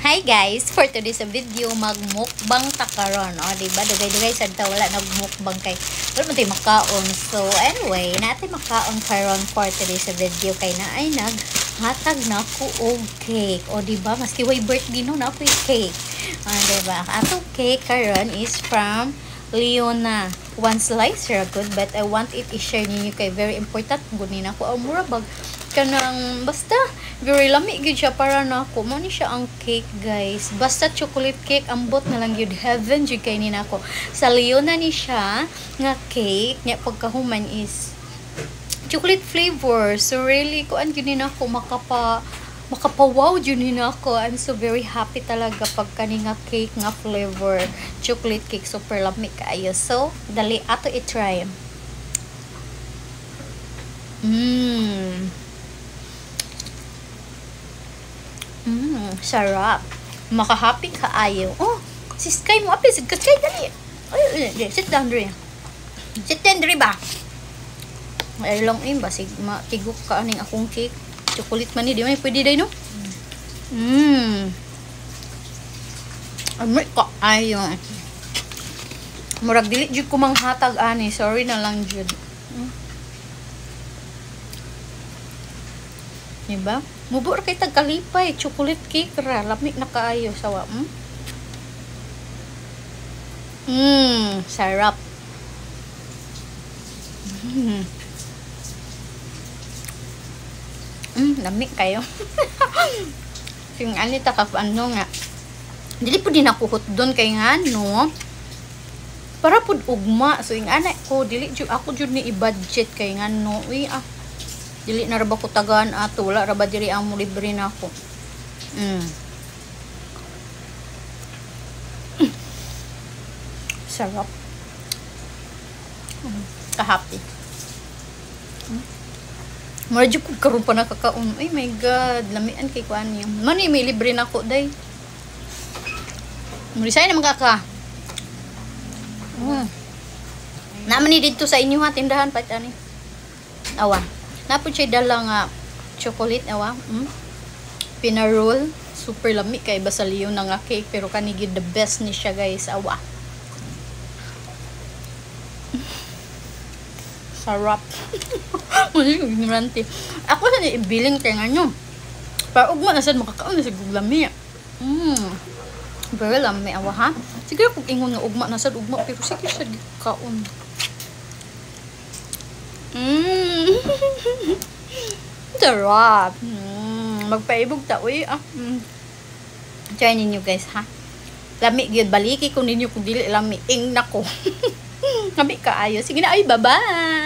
Hi guys, for today's video magmukbang ta karon. Diba? Dugay-dugay sad ta wala nagmukbang kay wala man tay makaon. So anyway, natin makaon karon for today's video kay na ay naghatag na ko og cake. Diba? Maski way birthday no na ko'y cake. Diba? Atong cake karon is from Leona. One slice ra good, but I want it i-share ninyo kay very important gud ni nako ang mura bag kanang basta very lami gyud siya para nako mo ni siya ang cake guys, basta chocolate cake ambot na lang gyud heaven jud kay ni nako sa Leona ni siya nga cake nya pagkahuman is chocolate flavor, so really kuan gyud ni nako makapawaw jud ni nako. I'm so very happy talaga pag kani nga cake nga flavor chocolate cake, super lami kaayo. So dali ato i-try. Sarap. Makahappy kaayo. Oh, si Sky mo apis ka Sky dali. Ay, sit down dre. Sit down dre ba? Ay long im ba sig matigok ka aning akong cake. Chocolate man ni di man pwede day no. Amay ka ayo. Murag dili jud ko manghatag ani, sorry na lang jud. Diba? Mubur kay tagkalipay, chocolate cake ra, lami na kaayo sawa. Sarap. Lami kayo. Sing ani ta ka ano nga. Dili pud din ako hutdon kay ngano. Para pud ugma, so ing anak ko dili jud ako jud ni i-budget kay ngano. Uy dili na ra ba ko tagaan ato, wala ra ba diri ang libre na ako. Sarap. Ka-happy. Medyo ko karon pa nakakaon. Ay my god, lamian kay kuan niya. Mani may libre na ako day. Murisay na magaka. Naman ni dito sa inyo ha tindahan pa ani. Awa. Napod siya dala nga chocolate awa. Pinaroll. Super lami kay basaliyo na nga cake. Pero kanigid the best ni siya guys. Awa. Sarap. Ignorante. Ako sa iibiling kay nga nyo. Para ugma na sad makakaon na sa lami. Very lami awa ha. Siguro kung ingon nga ugma na sad ugma. Pero sige siya kaon. Sarap. Magpaibog ta uy. Try ninyo guys ha. Lami gyud, baliki ko ninyo kung dili lami ing nako. Lami kaayo. Sige na ay bye-bye.